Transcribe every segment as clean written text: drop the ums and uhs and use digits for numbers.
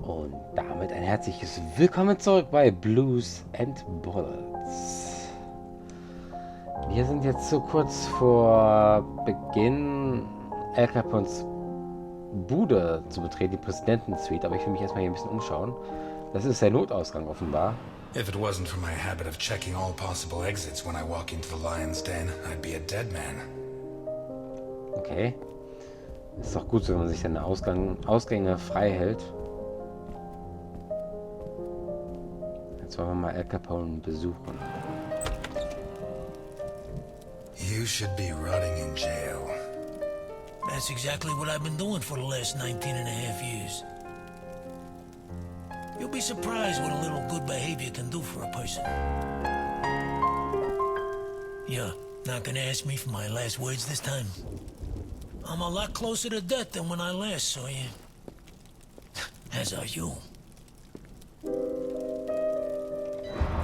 Und damit ein herzliches Willkommen zurück bei Blues and Bullets. Wir sind jetzt so kurz vor Beginn El Capones Bude zu betreten, die Präsidentensuite, aber ich will mich erstmal hier ein bisschen umschauen. Das ist der Notausgang offenbar. If it wasn't for my habit of checking all possible exits when I walk into the lion's den, I'd be a dead man. Okay. Ist doch gut, so, wenn man sich dann Ausgänge frei hält. Jetzt wollen wir mal El Capone besuchen. You should be rotting in jail. That's exactly what I've been doing for the last 19 and a half years. You'll be surprised what a little good behavior can do for a person. You're not gonna ask me for my last words this time? I'm a lot closer to death than when I last saw you. As are you.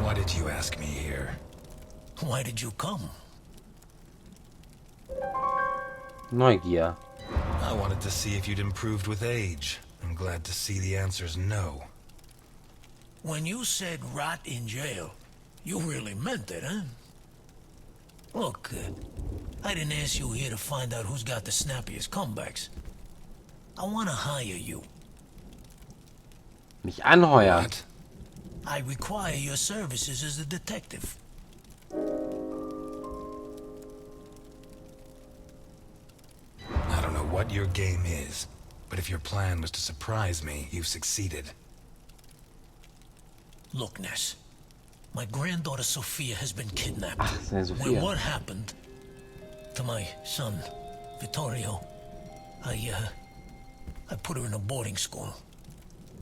Why did you ask me here? Why did you come? Neugier. I wanted to see if you'd improved with age. I'm glad to see the answer's no. When you said rot in jail, you really meant it, huh? Look, I didn't ask you here to find out who's got the snappiest comebacks. I want to hire you. Mich anheuern. What? I require your services as a detective. I don't know what your game is, but if your plan was to surprise me, you've succeeded. Look, Ness. My granddaughter Sophia has been kidnapped. Ach, das ist eine When Sophia. what happened to my son, Vittorio, I put her in a boarding school.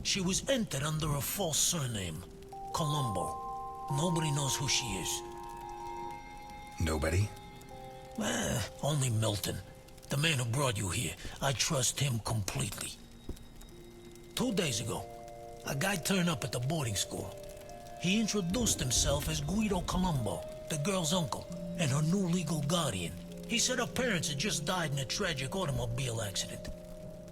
She was entered under a false surname, Colombo. Nobody knows who she is. Nobody? Only Milton, the man who brought you here. I trust him completely. 2 days ago, a guy turned up at the boarding school. He introduced himself as Guido Colombo, the girl's uncle, and her new legal guardian. He said her parents had just died in a tragic automobile accident.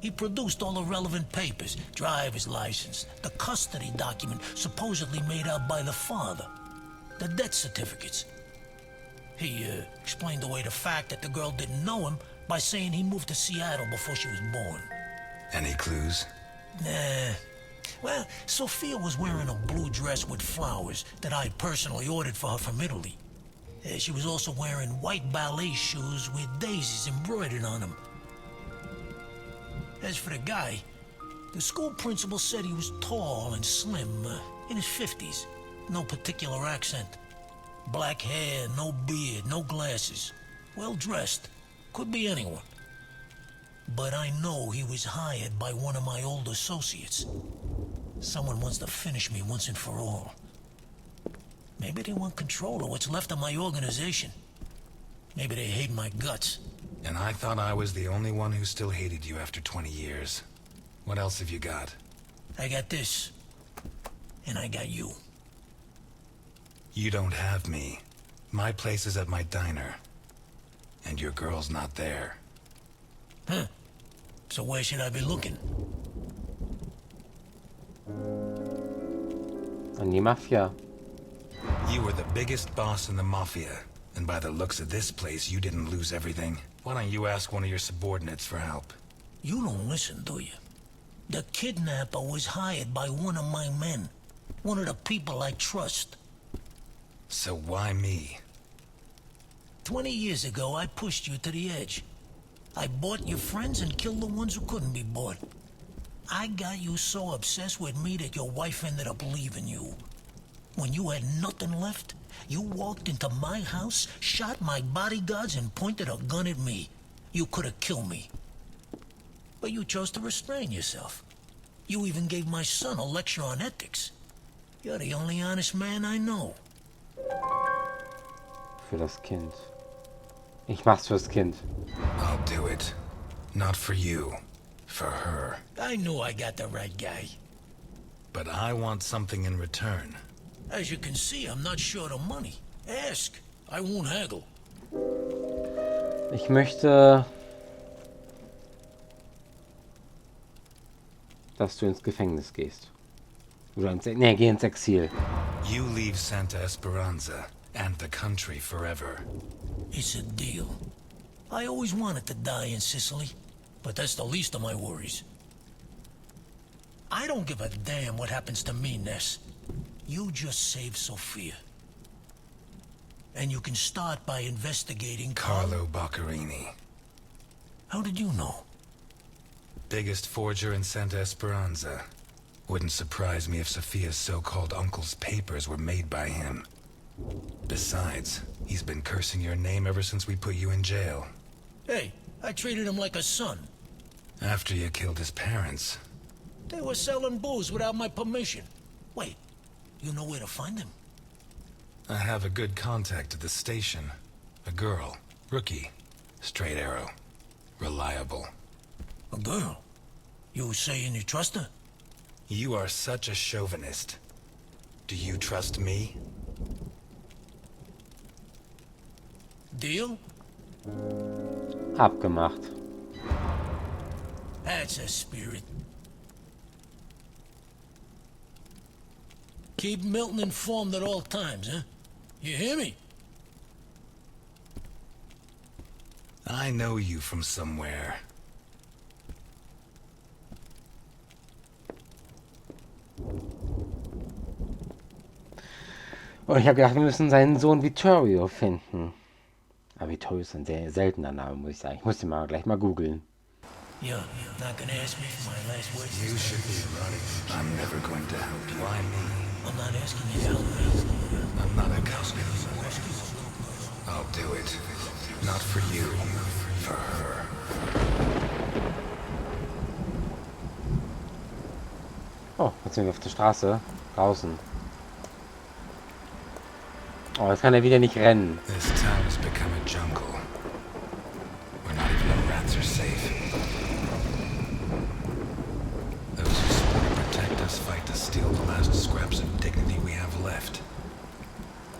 He produced all the relevant papers, driver's license, the custody document supposedly made out by the father, the death certificates. He explained away the fact that the girl didn't know him by saying he moved to Seattle before she was born. Any clues? Nah. Well, Sophia was wearing a blue dress with flowers that I personally ordered for her from Italy. She was also wearing white ballet shoes with daisies embroidered on them. As for the guy, the school principal said he was tall and slim, in his 50s. No particular accent. Black hair, no beard, no glasses. Well dressed. Could be anyone. But I know he was hired by one of my old associates. Someone wants to finish me once and for all. Maybe they want control of what's left of my organization. Maybe they hate my guts. And I thought I was the only one who still hated you after 20 years. What else have you got? I got this. And I got you. You don't have me. My place is at my diner. And your girl's not there. Huh. So where should I be looking? An die Mafia. You were the biggest boss in the Mafia. And by the looks of this place, you didn't lose everything. Why don't you ask one of your subordinates for help? You don't listen, do you? The kidnapper was hired by one of my men. One of the people I trust. So why me? 20 years ago, I pushed you to the edge. I bought your friends and killed the ones who couldn't be bought. I got you so obsessed with me that your wife ended up leaving you. When you had nothing left, you walked into my house, shot my bodyguards, and pointed a gun at me. You could have killed me. But you chose to restrain yourself. You even gave my son a lecture on ethics. You're the only honest man I know. Für das Kind. Ich mach's fürs Kind. I'll do it. Not for you. For her. I knew I got the right guy. But I want something in return. As you can see, I'm not short of money. Ask. I won't haggle. Ich möchte dass du ins Gefängnis gehst. Oder geh ins Exil. You leave Santa Esperanza and the country forever. It's a deal. I always wanted to die in Sicily, but that's the least of my worries. I don't give a damn what happens to me, Ness. You just save Sophia. And you can start by investigating Carlo Boccherini. How did you know? Biggest forger in Santa Esperanza. Wouldn't surprise me if Sophia's so-called uncle's papers were made by him. Besides, he's been cursing your name ever since we put you in jail. Hey, I treated him like a son. After you killed his parents. They were selling booze without my permission. Wait, you know where to find them? I have a good contact at the station. A girl. Rookie. Straight arrow. Reliable. A girl? You saying you trust her? You are such a chauvinist. Do you trust me? Deal? Abgemacht. That's a spirit. Keep Milton informed at all times, huh? You hear me? I know you from somewhere. Und ich habe gedacht, wir müssen seinen Sohn Vittorio finden. Aber Vittorio ist ein sehr seltener Name, muss ich sagen. Ich muss den mal gleich mal googeln. You're not gonna ask me for my last words? You should be running. I'm never going to help you. Why me? I'm not asking you to help me. I'm not a cop anymore. I'll do it. Not for you. For her. Oh, jetzt sind wir auf der Straße. Draußen. Oh, jetzt kann er wieder nicht rennen. This town has become a jungle. Where not even the rats are safe. Those who support and protect us fight to steal the last scraps of dignity we have left.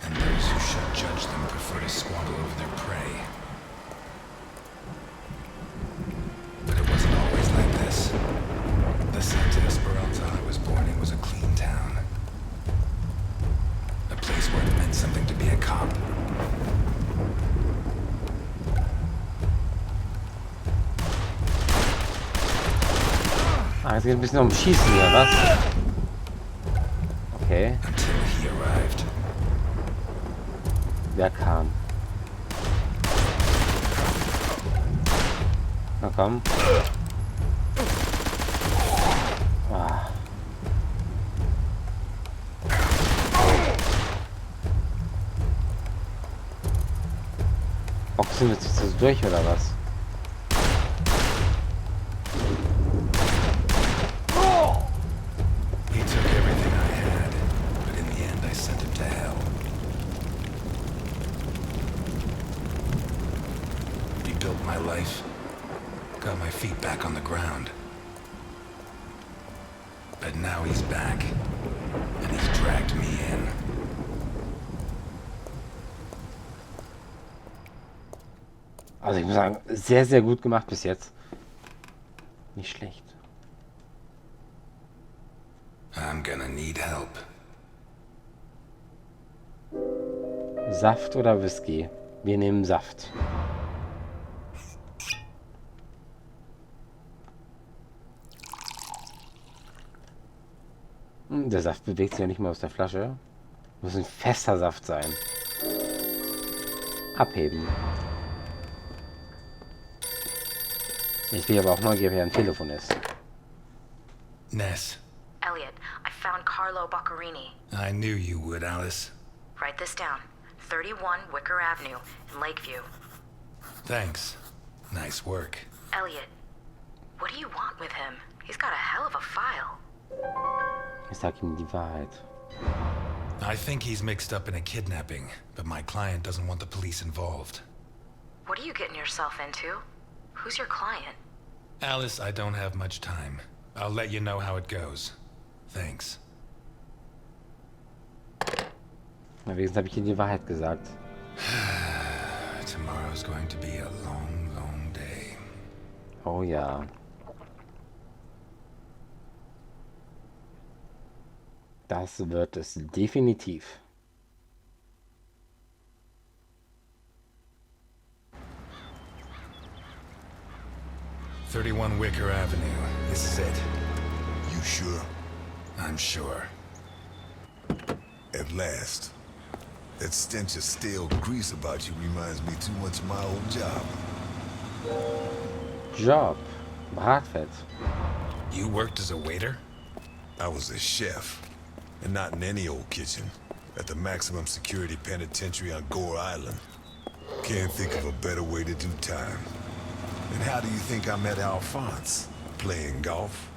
And those who should judge them prefer to squabble over their prey. But it wasn't always like this. The Santa Esperanza I was born in was a clean town. A place where it meant something to be a cop. Ah, es geht ein bisschen um Schießen hier, was? Okay. Until he arrived. Wer kam? Na komm. Ah. Boxen wir jetzt so durch oder was? He took everything I had, but in the end I sent him to hell. He built my life, got my feet back on the ground. But now he's back, and he's dragged me in. Also ich muss sagen, sehr, sehr gut gemacht bis jetzt. Nicht schlecht. I'm gonna need help. Saft oder Whisky? Wir nehmen Saft. Der Saft bewegt sich ja nicht mal aus der Flasche. Muss ein fester Saft sein. Abheben. Ich bin aber auch neugierig, wer am Telefon ist. Ness, Elliot, I found Carlo Boccherini. I knew you would, Alice. Write this down. 31 Wicker Avenue in Lakeview. Thanks. Nice work. Elliot, what do you want with him? He's got a hell of a file. Ich sag ihm die Wahrheit. I think he's mixed up in a kidnapping, but my client doesn't want the police involved. What are you getting yourself into? Who's your client? Alice, I don't have much time. I'll let you know how it goes. Thanks. Na, wenigstens habe ich ihm die Wahrheit gesagt. Tomorrow's going to be a long, long day. Oh ja. Das wird es definitiv. "31 Wicker Avenue. This is it. You sure? I'm sure." At last. That stench of stale grease about you reminds me too much of my old job. Job. Bratfett. You worked as a waiter? I was a chef. And not in any old kitchen. At the maximum security penitentiary on Gore Island. Can't think of a better way to do time. And how do you think I met Alphonse? Playing golf?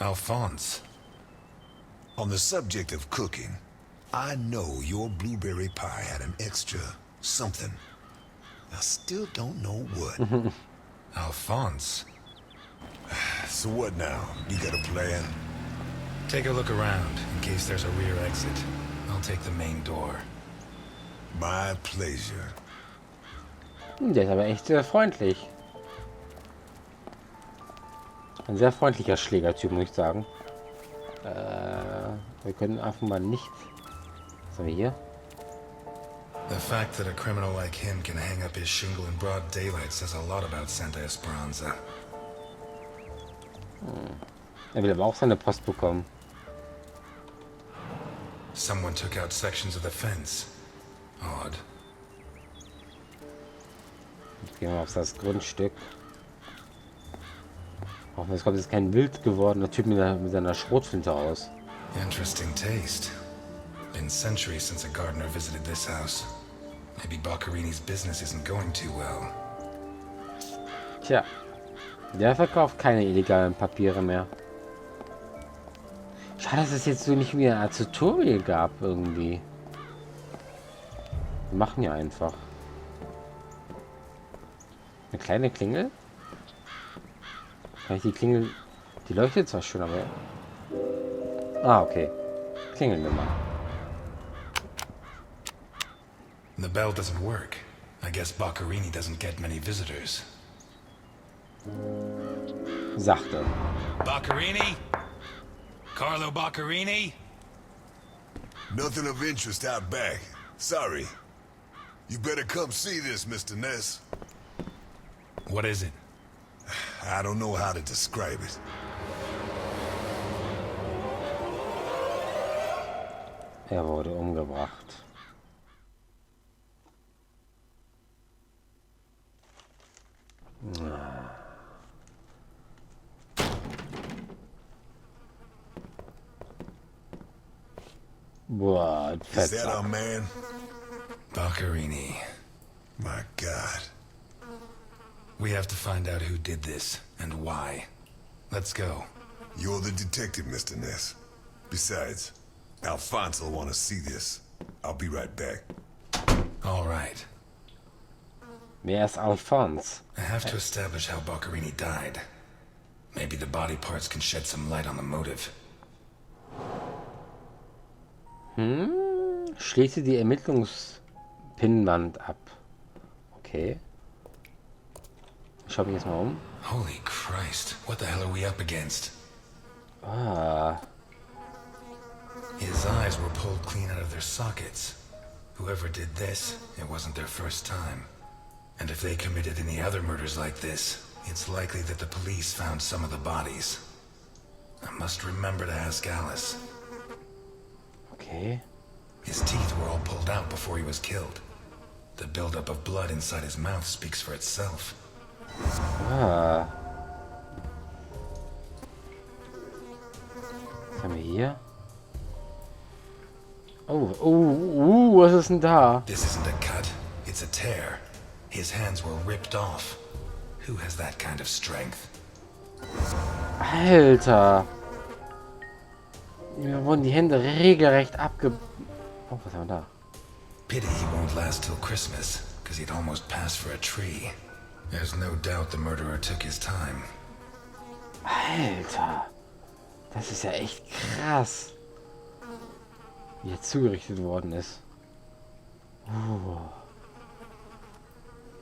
Alphonse. On the subject of cooking, I know your blueberry pie had an extra something. I still don't know what. Alphonse? So what now? You got a plan? Take a look around, in case there's a rear exit. I'll take the main door. My pleasure. Der ist aber echt sehr freundlich. Ein sehr freundlicher Schlägertyp, muss ich sagen. Wir können einfach mal nicht... Was haben wir hier? The fact that a criminal like him can hang up his shingle in broad daylight says a lot about Santa Esperanza. Er will aber auch seine Post bekommen. Someone took out sections of the fence. Odd. Jetzt gehen wir auf das Grundstück. Auch es kommt jetzt kein wild gewordener Typ mit seiner Schrotflinte aus. Interesting taste. Been centuries since a gardener visited this house. Maybe Boccarini's business isn't going too well. Tja, der verkauft keine illegalen Papiere mehr. Schade, dass es jetzt so nicht mehr ein Tutorial gab irgendwie. Wir machen ja einfach. Eine kleine Klingel? Kann ich die Klingel... Die leuchtet zwar schon, aber... Ah, okay. Klingeln wir mal. The bell doesn't work. I guess Boccarini doesn't get many visitors. Sachte. Boccarini? Carlo Boccarini? Nothing of interest out back. Sorry. You better come see this, Mr. Ness. What is it? I don't know how to describe it. Er wurde umgebracht. Boah, Is that our Fettsack. man? Boccarini. My God. We have to find out who did this and why. Let's go. You're the detective, Mr. Ness. Besides, Alphonse will want to see this. I'll be right back. All right. Wer ist Alphonse? I have to establish how Boccarini died. Maybe the body parts can shed some light on the motive. Schließe die Ermittlungspinnwand ab. Okay. Ich schau mich jetzt mal um. Holy Christ, what the hell are we up against? Ah, His eyes were pulled clean out of their sockets. Whoever did this, it wasn't their first time. And if they committed any other murders like this, it's likely that the police found some of the bodies. I must remember to ask Alice. okay. His teeth were all pulled out before he was killed. The buildup of blood inside his mouth speaks for itself. Ah. Was haben wir hier? Was ist denn da? This isn't a cut, it's a tear. His hands were ripped off. Who has that kind of strength? Alter. Mir wurden die Hände regelrecht abge... Oh, was haben wir da? Pity he won't last till Christmas, because he'd almost pass for a tree. There's no doubt the murderer took his time. Alter. Das ist ja echt krass. Wie er zugerichtet worden ist.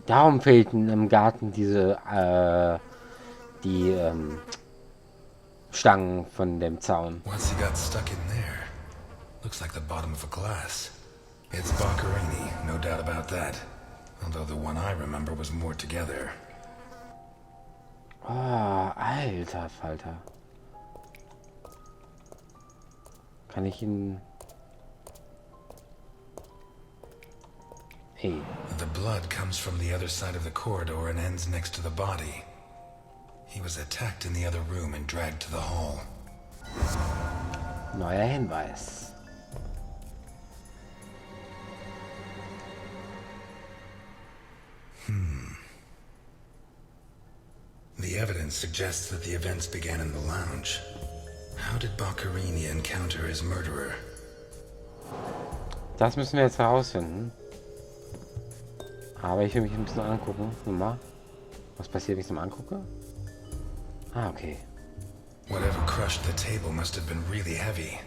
Darum fehlten im Garten diese, Stangen von dem Zaun. Once he got stuck in there, Looks like the bottom of a glass. It's Boccherini, no doubt about that. Although the one I remember was more together. Oh, alter Falter. Kann ich ihn... Hey. The blood comes from the other side of the corridor and ends next to the body. He was attacked in the other room and dragged to the hall. Neuer Hinweis. The evidence suggests that the events began in the lounge. How did Boccherini encounter his murderer? Das müssen wir jetzt herausfinden. Aber ich will mich ein bisschen angucken. Mal. Was passiert, wenn ich es mal angucke? Ah, okay. Whatever crushed the table must have been really heavy.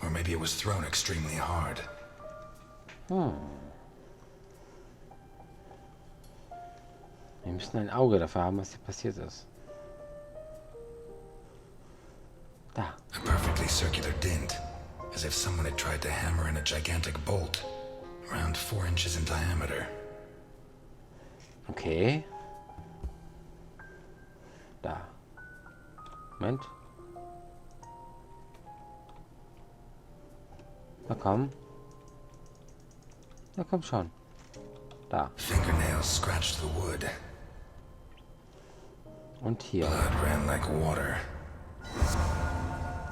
Or maybe it was thrown extremely hard. Wir müssen ein Auge dafür haben, was hier passiert ist. Da. A perfectly circular dint. As if someone had tried to hammer in a gigantic bolt. Around 4 inches in diameter. Okay. Da. Moment. Na komm. Na komm schon. Da. Fingernails scratched the wood. Und hier. Blood ran like water.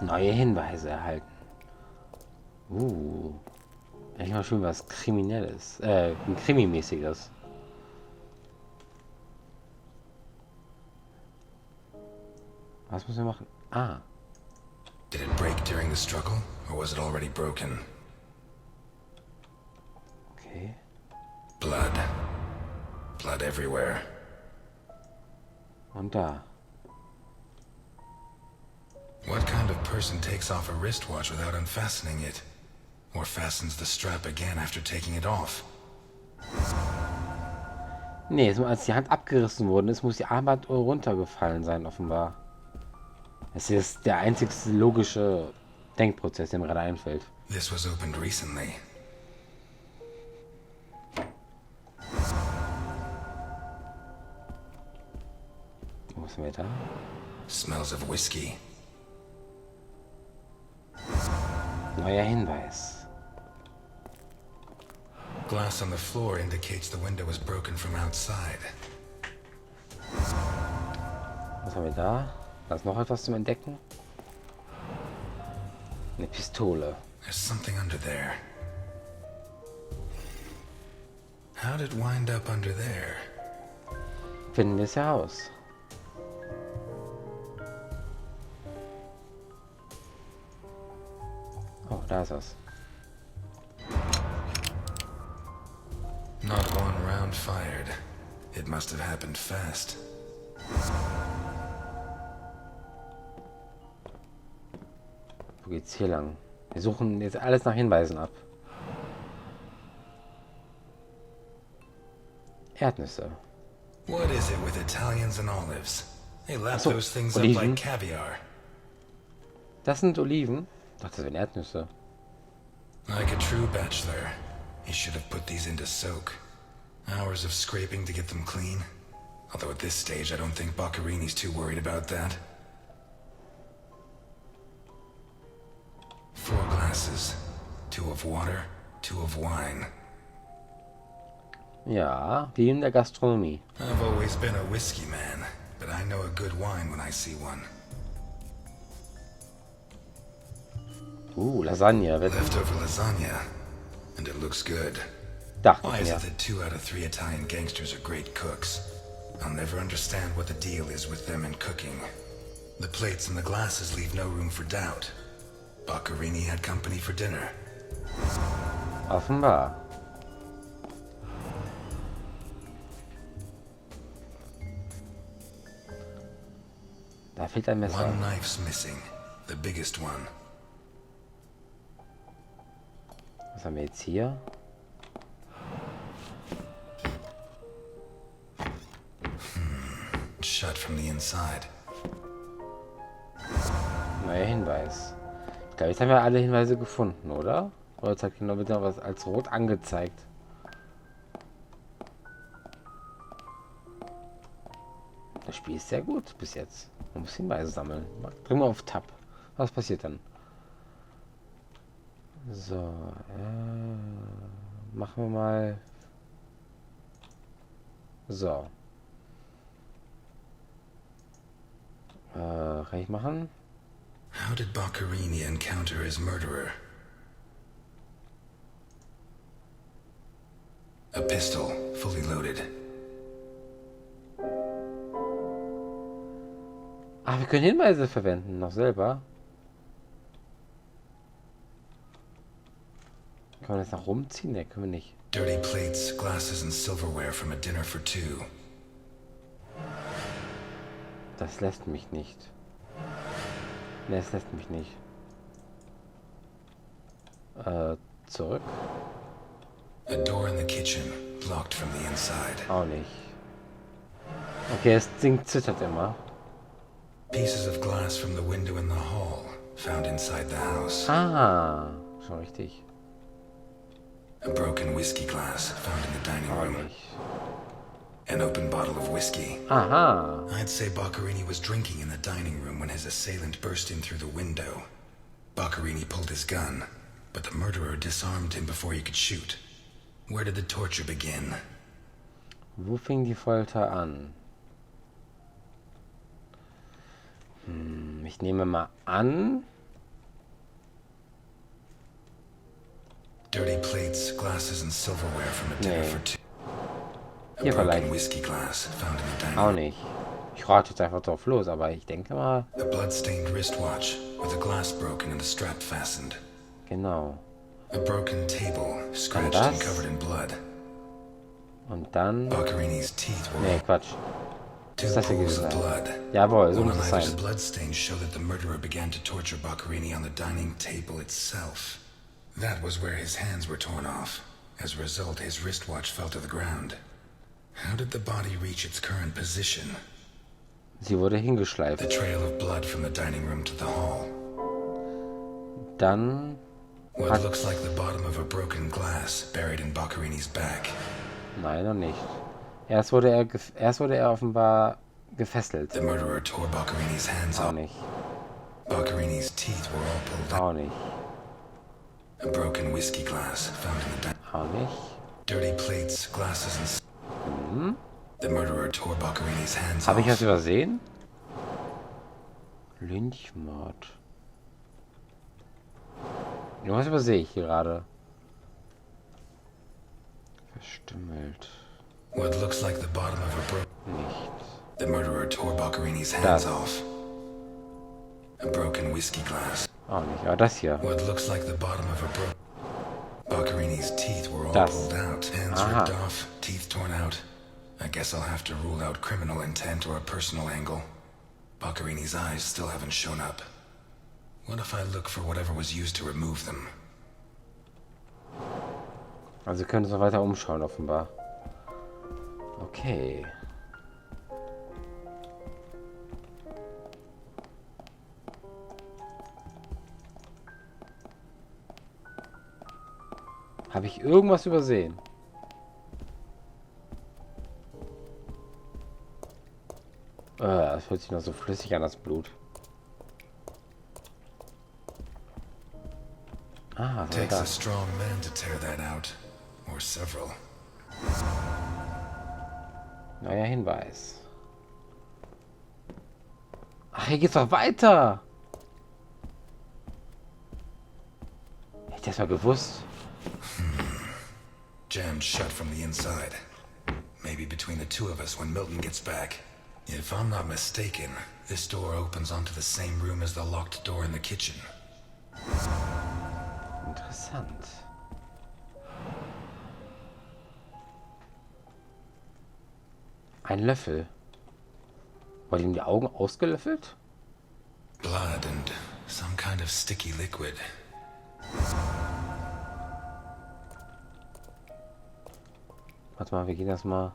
Neue Hinweise erhalten. Eigentlich mal schön was Kriminelles. Ein Krimimäßiges. Was müssen wir machen? Ah. Did it break during the struggle, or was it already broken? Okay. Blood. Blood everywhere. Und da. What kind of person takes off a wristwatch without unfastening it? Or fastens the strap again after taking it off? Nee, als die Hand abgerissen worden ist, muss die Armband runtergefallen sein, offenbar. Es ist der einzigste logische Denkprozess, der mir gerade einfällt. This was opened recently. Wo sind wir da? Smells of whiskey. Neuer Hinweis. Glass on the floor indicates the window was broken from outside. Was haben wir da? Da ist noch etwas zum Entdecken. Eine Pistole. There's something under there. How did it wind up under there? Finden wir es heraus. Oh, da ist es. Not one round fired. It must have happened fast. Wo geht's hier lang? Wir suchen jetzt alles nach Hinweisen ab. Erdnüsse. What is it with Italians and olives? They lap Ach so, those things up Oliven. like caviar. Das sind Oliven. Ich dachte, das wären Erdnüsse. Like a true bachelor, he should have put these into soak. Hours of scraping to get them clean. Although at this stage, I don't think Boccherini's too worried about that. 4 glasses. 2 of water, 2 of wine. Ja, wie in der Gastronomie. I've always been a whiskey man, but I know a good wine when I see one. Lasagne. Leftover lasagna, and it looks good. Dachte Why ich is mir. it that 2 out of 3 Italian gangsters are great cooks? I'll never understand what the deal is with them in cooking. The plates and the glasses leave no room for doubt. Boccherini had company for dinner. Offenbar. Da fehlt ein Messer. One knife's missing, the biggest one. Was haben wir jetzt hier? Shut from the inside. Neuer Hinweis. glaube, jetzt haben wir alle Hinweise gefunden, oder? Oder jetzt hat genau wieder was als rot angezeigt. Das Spiel ist sehr gut bis jetzt. Man muss Hinweise sammeln. Drücken wir auf Tab. Was passiert dann? So, machen wir mal so. Kann ich machen? How did Boccherini encounter his murderer? A pistol, fully loaded. Ah, wir können Hinweise verwenden, noch selber. Kann man das nach rumziehen? Ne, können wir nicht. Dirty plates, glasses and silverware from a dinner for two. Das lässt mich nicht. Ne, es lässt mich nicht. Zurück. A door in the kitchen, locked from the inside. Auch nicht. Okay, das Ding zittert immer. Pieces of glass from the window in the hall, found inside the house. Ah, schon richtig. A broken whiskey glass, found in the dining Auch room. nicht. An open bottle of whiskey. Aha. I'd say Boccherini was drinking in the dining room when his assailant burst in through the window. Boccherini pulled his gun, but the murderer disarmed him before he could shoot. Where did the torture begin? Wo fing die Folter an? Ich nehme mal an. Dirty plates, glasses and silverware from a dinner Nee. for two. A Hier broken vielleicht. whiskey glass, found in the dining Auch room. nicht. Ich rate jetzt einfach drauf los, aber ich denke mal, A blood-stained wristwatch, with a glass broken and the strap fastened. genau. A broken table, scratched das? and covered in blood. Und dann... Boccherini's teeth were Nee, Quatsch. two Muss das hier pools gewesen of sein. blood. Jawohl, so One muss on es either sein. bloodstains show that the murderer began to torture Boccherini on the dining table itself. That was where his hands were torn off. As a result, his wristwatch fell to the ground. How did the body reach its current position? Sie wurde The hingeschleift. trail of blood from the dining room to the hall. Dann... What looks like the bottom of a broken glass buried in Boccherini's back. Nein, noch nicht. Erst wurde er offenbar gefesselt. The murderer tore Boccherini's hands Auch off. nicht. Boccherini's teeth were all pulled out. Auch nicht. A broken whiskey glass found in the dining. Auch nicht. Dirty plates, glasses and... The murderer tore Boccherini's hands Habe ich was off. übersehen? Lynchmord. Was übersehe ich hier gerade? Verstümmelt. What looks like the bottom of a broken... Nichts. The murderer tore Boccherini's hands Das. off. A broken whiskey glass. Auch nicht. Aber das hier. What looks like the bottom of a broken... Boccherini's teeth were all Das. pulled out, hands Aha. ripped off, teeth torn out. I guess I'll have to rule out criminal intent or a personal angle. Boccherini's eyes still haven't shown up. What if I look for whatever was used to remove them? Also wir können uns noch weiter umschauen, offenbar. Okay. Habe ich irgendwas übersehen? Das hört sich noch so flüssig an, das Blut. Ah, was war Takes a das? strong man to tear that out. Or several. Neuer Hinweis. Ach, hier geht's doch weiter. Hätte ich das mal gewusst. Jammed shut from the inside. Maybe between the two of us when Milton gets back. If I'm not mistaken, this door opens onto the same room as the locked door in the kitchen. Interessant. Ein Löffel. Wurde ihm die Augen ausgelöffelt? Blood and some kind of sticky liquid. Warte mal, wir gehen erstmal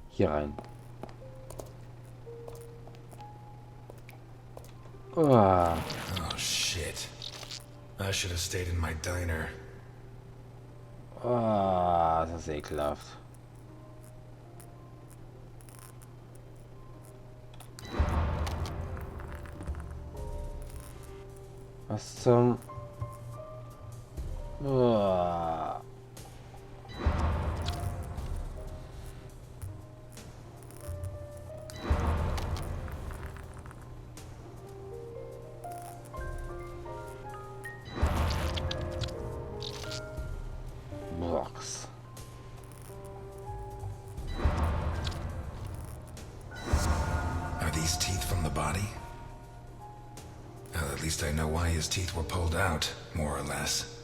hier rein. Oh shit. I should have stayed in my diner. Oh, das ist ekelhaft. Was zum... Oh. Box. Are these teeth from the body? Well, at least I know why his teeth were pulled out, more or less.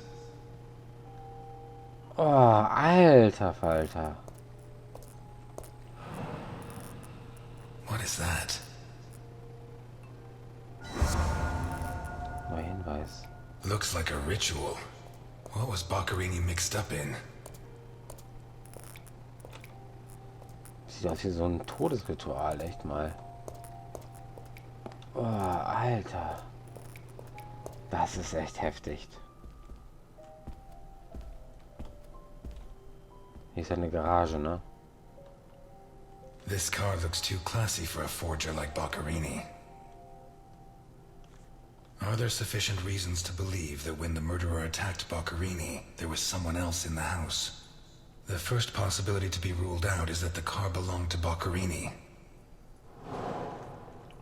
Oh, alter Falter. What is that? Neuer Hinweis. Looks like a ritual. What was Boccherini mixed up in? Sieht aus wie so ein Todesritual, echt mal. Oh, Alter. Das ist echt heftig. Hier ist eine Garage, ne? This car looks too classy for a forger like Boccherini. Are there sufficient reasons to believe that when the murderer attacked Boccherini, there was someone else in the house? The first possibility to be ruled out is that the car belonged to Boccherini.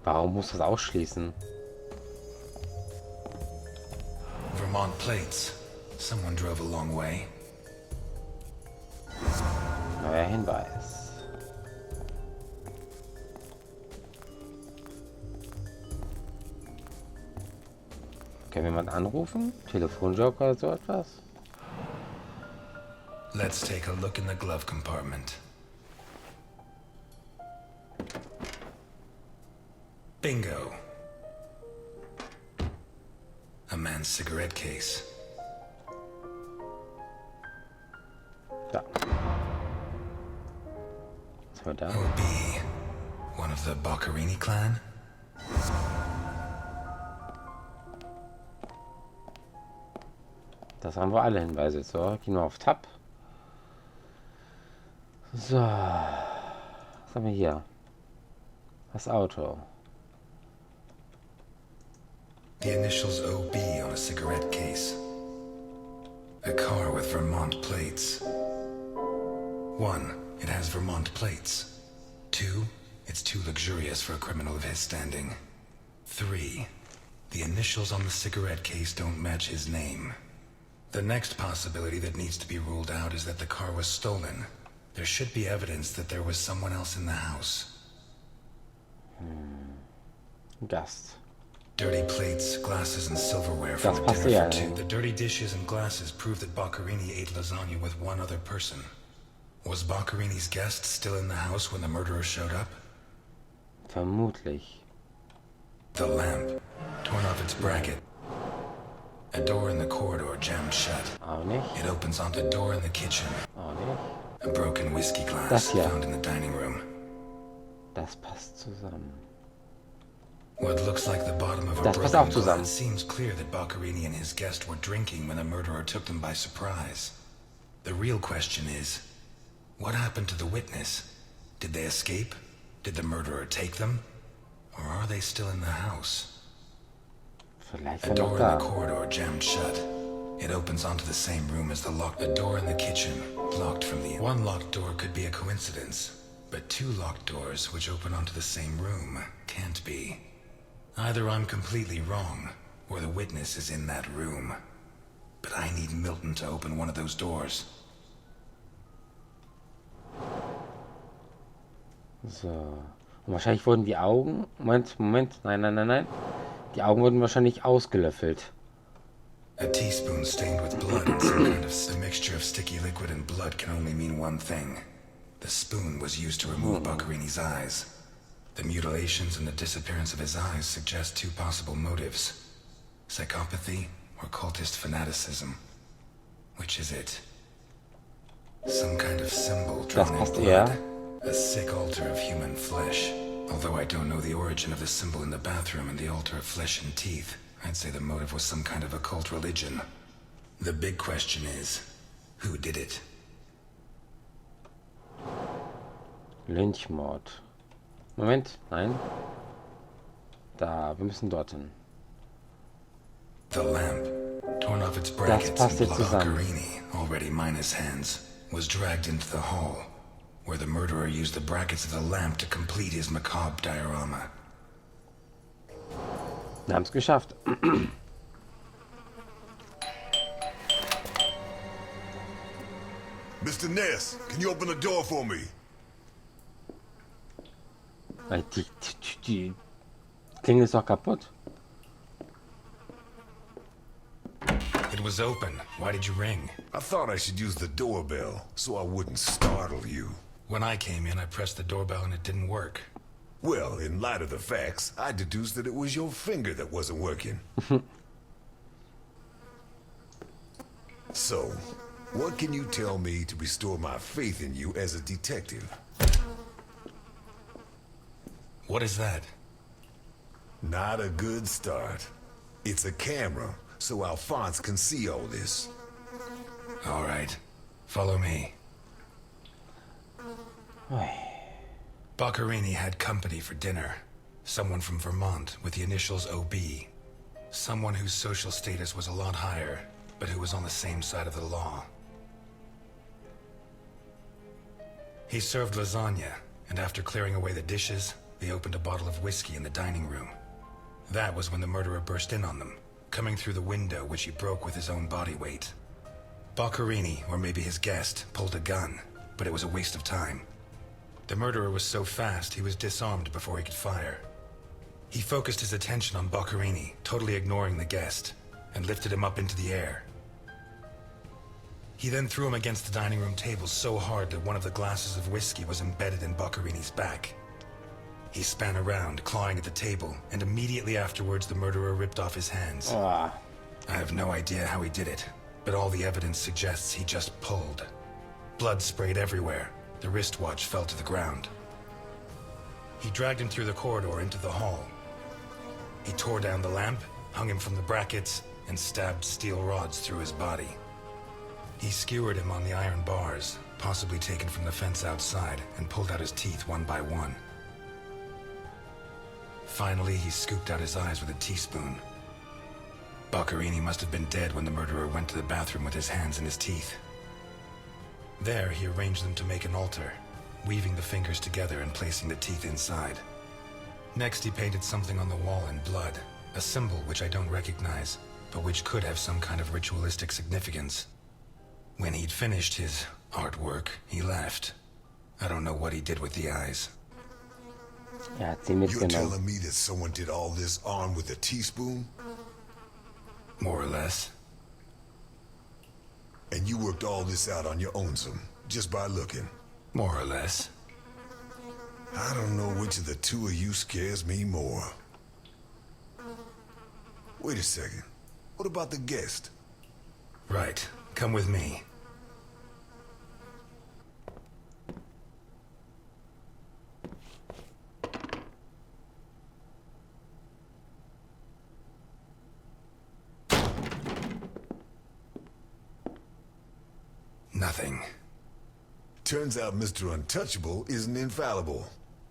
Warum muss das ausschließen? Vermont plates. Someone drove a long way. Neuer Hinweis. Können wir jemanden anrufen? Telefonjoker oder so etwas? Let's take a look in the glove compartment. Bingo. A man's cigarette case. Da. Was war da? OB. One of the Boccherini clan? Das haben wir alle Hinweise. So, gehen wir auf Tab. So. Was haben wir hier? Das Auto. The initials OB on a cigarette case. A car with Vermont plates. 1. It has Vermont plates. 2. It's too luxurious for a criminal of his standing. 3. The initials on the cigarette case don't match his name. The next possibility that needs to be ruled out is that the car was stolen. There should be evidence that there was someone else in the house. Gast. Dirty plates, glasses, and silverware from a passt dinner ja, for two. ne? The dirty dishes and glasses prove that Boccherini ate lasagna with one other person. Was Boccherini's guest still in the house when the murderer showed up? Vermutlich. The lamp, torn off its bracket. A door in the corridor jammed shut. Auch nicht. It opens onto a door in the kitchen. Auch nicht. A broken whiskey glass Das hier. found in the dining room. Das passt zusammen. What looks like the bottom of a Das passt broken auch zusammen. glass seems clear that Boccherini and his guest were drinking when the murderer took them by surprise. The real question is, what happened to the witness? Did they escape? Did the murderer take them? Or are they still in the house? Vielleicht A er noch door in da. the corridor jammed shut. It opens onto the same room as the locked. A door in the kitchen, locked from the... One locked door could be a coincidence, but two locked doors which open onto the same room can't be. Either I'm completely wrong, or the witness is in that room. But I need Milton to open one of those doors. So. Und wahrscheinlich wurden die Augen... Moment. Nein. Die Augen wurden wahrscheinlich ausgelöffelt. A teaspoon stained with blood and some kind of... The mixture of sticky liquid and blood can only mean one thing. The spoon was used to remove Boccherini's eyes. The mutilations and the disappearance of his eyes suggest two possible motives. Psychopathy or cultist fanaticism. Which is it? Some kind of symbol drawn in passt blood. eher. A sick altar of human flesh. Although I don't know the origin of the symbol in the bathroom and the altar of flesh and teeth, I'd say the motive was some kind of occult religion. The big question is, who did it? Lynchmord. Moment, nein. Da, wir müssen dorthin. The lamp, torn off its brackets passt and jetzt blood zusammen. Carini, already minus hands, was dragged into the hall, where the murderer used the brackets of the lamp to complete his macabre diorama. Wir haben es geschafft. Mr. Ness, can you open the door for me? Die Klingel ist doch kaputt. It was open. Why did you ring? I thought I should use the doorbell so I wouldn't startle you. When I came in, I pressed the doorbell and it didn't work. Well, in light of the facts, I deduced that it was your finger that wasn't working. So, what can you tell me to restore my faith in you as a detective? What is that? Not a good start. It's a camera, so Alphonse can see all this. All right. Follow me. Boccarini had company for dinner. Someone from Vermont with the initials OB. Someone whose social status was a lot higher, but who was on the same side of the law. He served lasagna, and after clearing away the dishes, they opened a bottle of whiskey in the dining room. That was when the murderer burst in on them, coming through the window which he broke with his own body weight. Boccarini, or maybe his guest, pulled a gun, but it was a waste of time. The murderer was so fast he was disarmed before he could fire. He focused his attention on Boccarini, totally ignoring the guest, and lifted him up into the air. He then threw him against the dining room table so hard that one of the glasses of whiskey was embedded in Boccarini's back. He span around, clawing at the table, and immediately afterwards the murderer ripped off his hands. I have no idea how he did it, but all the evidence suggests he just pulled. Blood sprayed everywhere. The wristwatch fell to the ground. He dragged him through the corridor into the hall. He tore down the lamp, hung him from the brackets, and stabbed steel rods through his body. He skewered him on the iron bars, possibly taken from the fence outside, and pulled out his teeth one by one. Finally, he scooped out his eyes with a teaspoon. Boccarini must have been dead when the murderer went to the bathroom with his hands in his teeth. There, he arranged them to make an altar, weaving the fingers together and placing the teeth inside. Next, he painted something on the wall in blood, a symbol which I don't recognize, but which could have some kind of ritualistic significance. When he'd finished his artwork, he left. I don't know what he did with the eyes. Er hat sie You're mitgenommen. telling me that someone did all this armed with a teaspoon? More or less. And you worked all this out on your own, just by looking? More or less. I don't know which of the two of you scares me more. Wait a second. What about the guest? Right. Come with me. Nothing. Turns out Mr. Untouchable isn't infallible.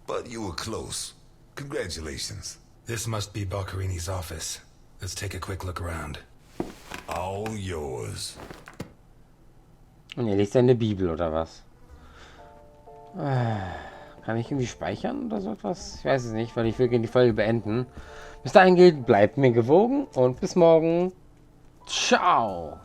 But you were close. Congratulations. This must be Boccarini's office. Let's take a quick look around. All yours. Und er liest eine Bibel, oder was? Kann ich irgendwie speichern oder so etwas? Ich weiß es nicht, weil ich will gerne die Folge beenden. Bis dahin gilt, bleibt mir gewogen und bis morgen. Ciao!